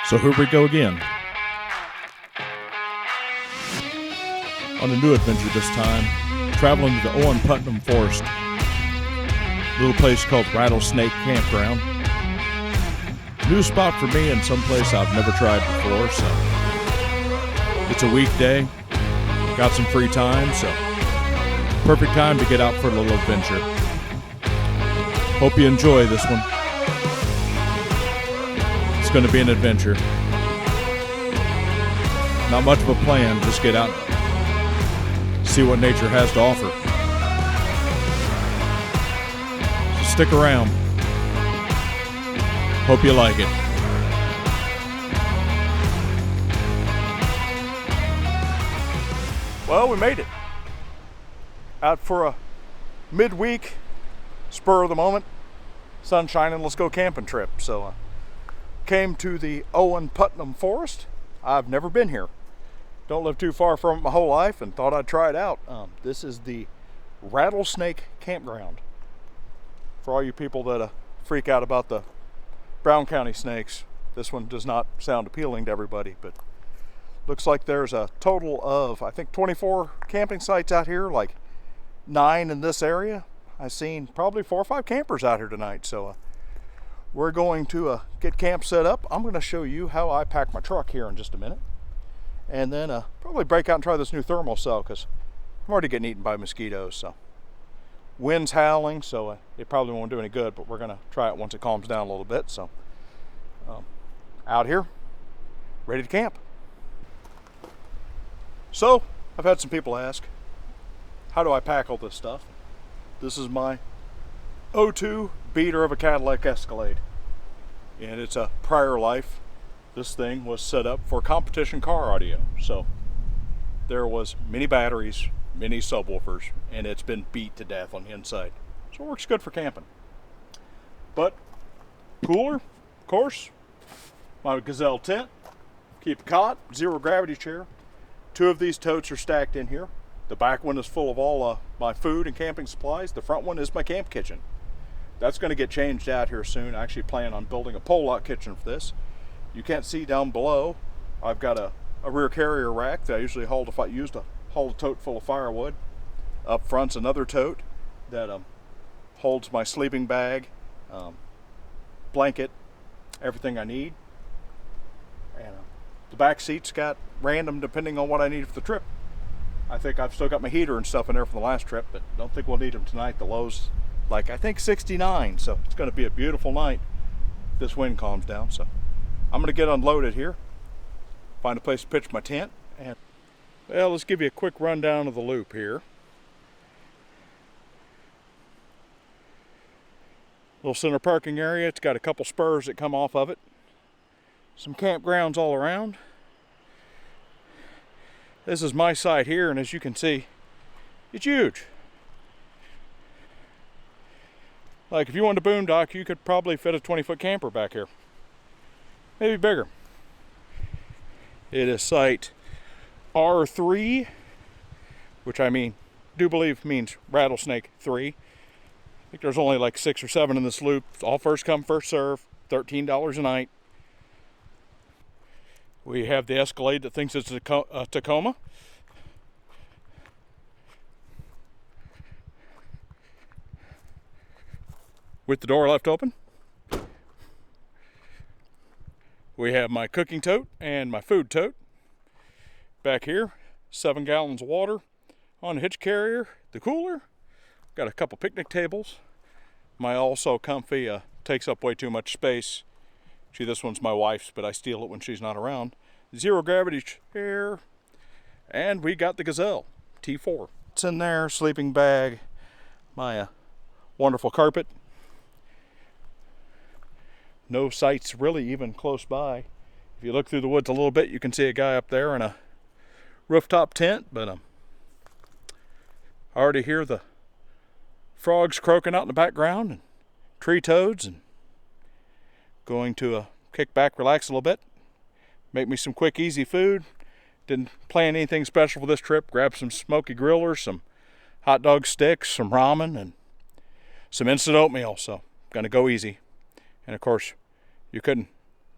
So here we go again. On a new adventure this time, traveling to the Owen-Putnam Forest. A little place called Rattlesnake Campground. New spot for me and someplace I've never tried before, so it's a weekday. Got some free time, so perfect time to get out for a little adventure. Hope you enjoy this one. It's going to be an adventure. Not much of a plan, just get out, see what nature has to offer. So stick around. Hope you like it. Well, we made it. Out for a midweek, spur of the moment, sun shining, let's go camping trip. So came to the Owen-Putnam Forest. I've never been here. Don't live too far from it my whole life and thought I'd try it out. This is the Rattlesnake Campground. For all you people that freak out about the Brown County snakes, this one does not sound appealing to everybody, but looks like there's a total of, I think, 24 camping sites out here, like 9 in this area. I've seen probably 4 or 5 campers out here tonight, so we're going to get camp set up. I'm going to show you how I pack my truck here in just a minute, and then probably break out and try this new thermal cell because I'm already getting eaten by mosquitoes. So wind's howling, so it probably won't do any good, but we're going to try it once it calms down a little bit. So out here, ready to camp. So I've had some people ask, how do I pack all this stuff? This is my O2 beater of a Cadillac Escalade, and it's a prior life. This thing was set up for competition car audio, so there was many batteries, many subwoofers, and it's been beat to death on the inside, so it works good for camping. But cooler, of course, my Gazelle tent, keep a cot, zero gravity chair. 2 of these totes are stacked in here. The back one is full of all my food and camping supplies. The front one is my camp kitchen. That's going to get changed out here soon. I actually plan on building a pull-out kitchen for this. You can't see down below, I've got a rear carrier rack that I usually use to haul a tote full of firewood. Up front's another tote that holds my sleeping bag, blanket, everything I need. And the back seat's got random depending on what I need for the trip. I think I've still got my heater and stuff in there from the last trip, but don't think we'll need them tonight. The low's like, I think 69, so it's going to be a beautiful night if this wind calms down. So I'm going to get unloaded here, find a place to pitch my tent, and well, let's give you a quick rundown of the loop here. Little center parking area. It's got a couple spurs that come off of it. Some campgrounds all around. This is my site here, and as you can see, it's huge. Like if you wanted to boondock, you could probably fit a 20-foot camper back here. Maybe bigger. It is site R3, which I do believe means Rattlesnake 3. I think there's only like 6 or 7 in this loop. It's all first come, first serve, $13 a night. We have the Escalade that thinks it's a Tacoma. With the door left open. We have my cooking tote and my food tote. Back here, 7 gallons of water on the hitch carrier. The cooler. Got a couple picnic tables. My also comfy takes up way too much space. See, this one's my wife's, but I steal it when she's not around. Zero gravity chair. And we got the Gazelle T4. It's in there, sleeping bag, my wonderful carpet. No sights really even close by. If you look through the woods a little bit, you can see a guy up there in a rooftop tent, but I already hear the frogs croaking out in the background and tree toads, and going to kick back, relax a little bit, make me some quick, easy food. Didn't plan anything special for this trip. Grabbed some smoky grillers, some hot dog sticks, some ramen, and some instant oatmeal. So, gonna go easy. And of course, you couldn't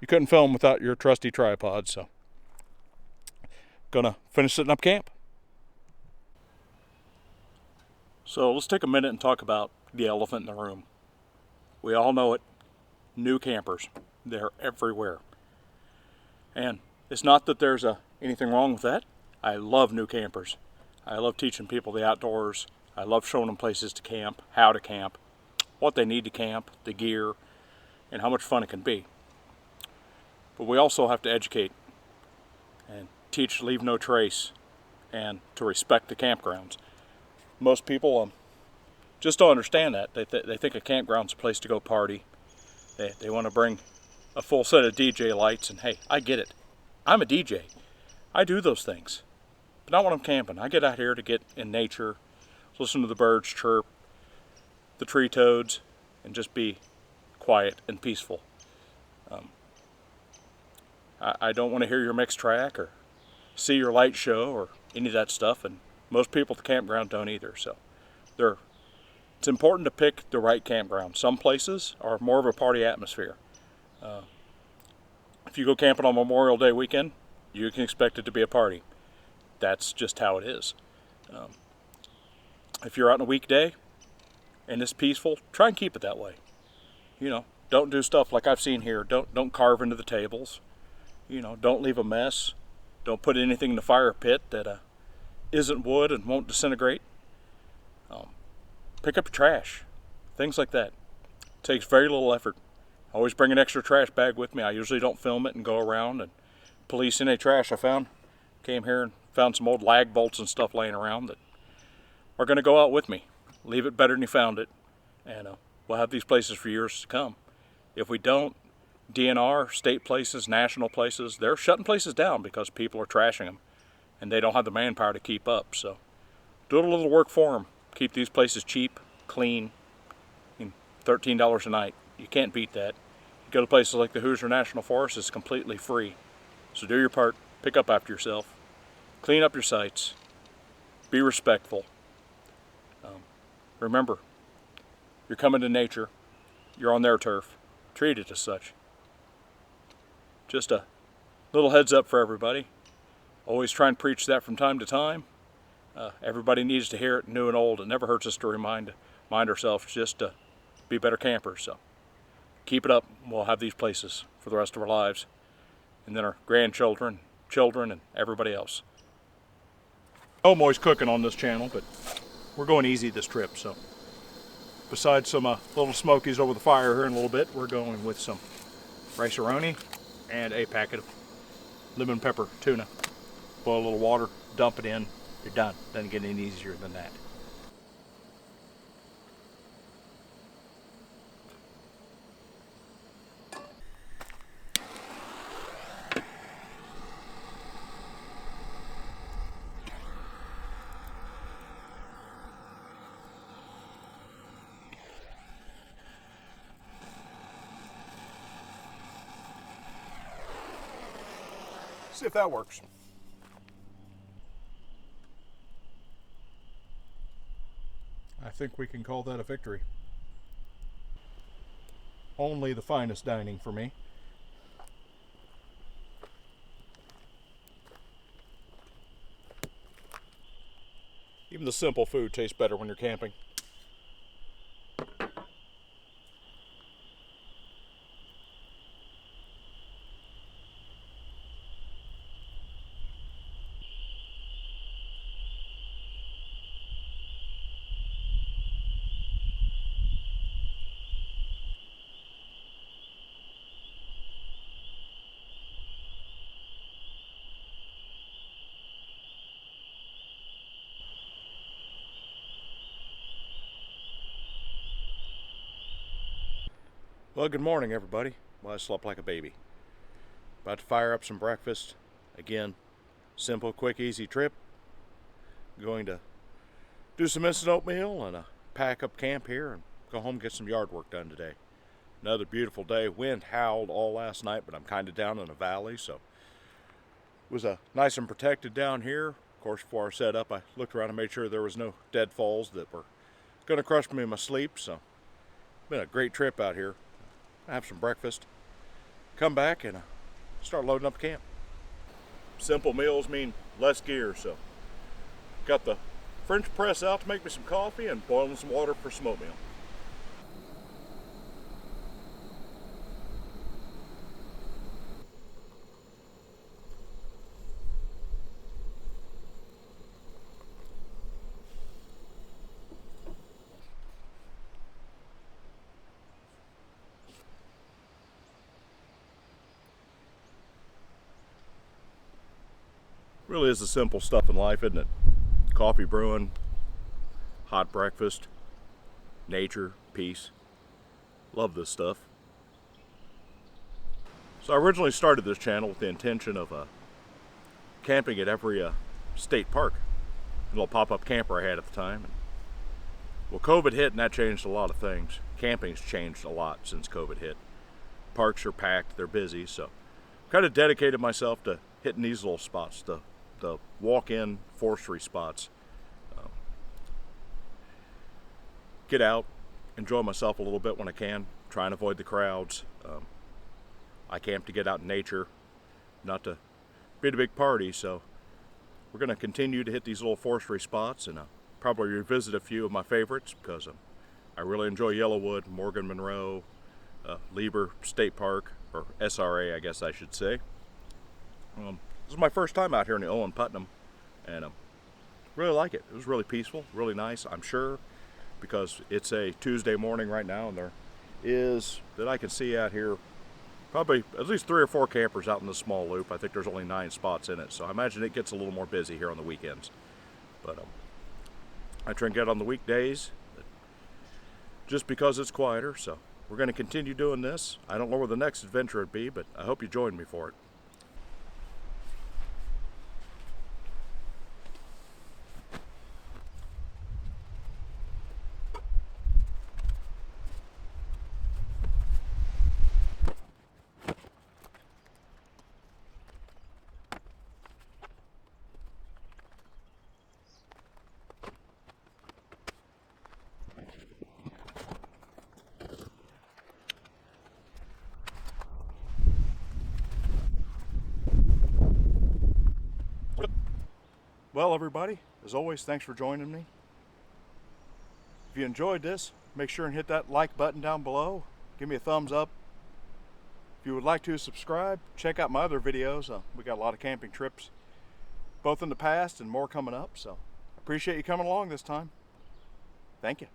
you couldn't film without your trusty tripod, so gonna finish setting up camp. So let's take a minute and talk about the elephant in the room. We all know it. New campers. They're everywhere. And it's not that there's anything wrong with that. I love new campers. I love teaching people the outdoors. I love showing them places to camp, how to camp, what they need to camp, the gear, and how much fun it can be. But we also have to educate and teach leave no trace and to respect the campgrounds. Most people just don't understand that. They think a campground's a place to go party. They want to bring a full set of DJ lights, and hey, I get it. I'm a DJ. I do those things. But not when I'm camping. I get out here to get in nature, listen to the birds chirp, the tree toads, and just be quiet and peaceful. I don't want to hear your mixed track or see your light show or any of that stuff, and most people at the campground don't either. So it's important to pick the right campground. Some places are more of a party atmosphere. If you go camping on Memorial Day weekend, you can expect it to be a party. That's just how it is. If you're out on a weekday and it's peaceful, try and keep it that way. You know, don't do stuff like I've seen here. Don't carve into the tables. You know, don't leave a mess. Don't put anything in the fire pit that isn't wood and won't disintegrate. Pick up your trash, things like that. It takes very little effort. I always bring an extra trash bag with me. I usually don't film it and go around and police any trash I found. Came here and found some old lag bolts and stuff laying around that are going to go out with me. Leave it better than you found it, and we'll have these places for years to come. If we don't, DNR, state places, national places, they're shutting places down because people are trashing them, and they don't have the manpower to keep up. So do a little work for them. Keep these places cheap, clean, and $13 a night. You can't beat that. You go to places like the Hoosier National Forest, it's completely free. So do your part, pick up after yourself, clean up your sites, be respectful. Remember, you're coming to nature, you're on their turf, treat it as such. Just a little heads up for everybody. Always try and preach that from time to time. Everybody needs to hear it, new and old. It never hurts us to remind ourselves just to be better campers. So keep it up. We'll have these places for the rest of our lives, and then our grandchildren, children, and everybody else. I'm always cooking on this channel, but we're going easy this trip. So besides some little smokies over the fire here in a little bit, we're going with some rice-a-roni and a packet of lemon pepper tuna. Boil a little water, dump it in, you're done. Doesn't get any easier than that. See if that works. I think we can call that a victory. Only the finest dining for me. Even the simple food tastes better when you're camping. Well, good morning, everybody. Well, I slept like a baby. About to fire up some breakfast. Again, simple, quick, easy trip. Going to do some instant oatmeal and pack up camp here and go home and get some yard work done today. Another beautiful day. Wind howled all last night, but I'm kind of down in a valley, so it was nice and protected down here. Of course, before I set up, I looked around and made sure there was no deadfalls that were going to crush me in my sleep. So, been a great trip out here. I have some breakfast. come back and start loading up camp. Simple meals mean less gear, so got the French press out to make me some coffee and boiling some water for some oatmeal. Really is the simple stuff in life, isn't it? Coffee brewing, hot breakfast, nature, peace. Love this stuff. So I originally started this channel with the intention of camping at every state park. A little pop-up camper I had at the time. Well, COVID hit and that changed a lot of things. Camping's changed a lot since COVID hit. Parks are packed, they're busy, so kind of dedicated myself to hitting these little spots, the walk-in forestry spots. Get out, enjoy myself a little bit when I can, try and avoid the crowds. I camp to get out in nature, not to be at a big party, so we're going to continue to hit these little forestry spots and probably revisit a few of my favorites because I really enjoy Yellowwood, Morgan Monroe, Lieber State Park, or SRA I guess I should say. This is my first time out here in the Owen-Putnam, and really like it. It was really peaceful, really nice, I'm sure, because it's a Tuesday morning right now, and there is, that I can see out here, probably at least 3 or 4 campers out in this small loop. I think there's only 9 spots in it, so I imagine it gets a little more busy here on the weekends. But I try and get on the weekdays just because it's quieter, so we're going to continue doing this. I don't know where the next adventure would be, but I hope you join me for it. Well, everybody, as always, thanks for joining me. If you enjoyed this, make sure and hit that like button down below. Give me a thumbs up. If you would like to subscribe, check out my other videos. We got a lot of camping trips, both in the past and more coming up. So I appreciate you coming along this time. Thank you.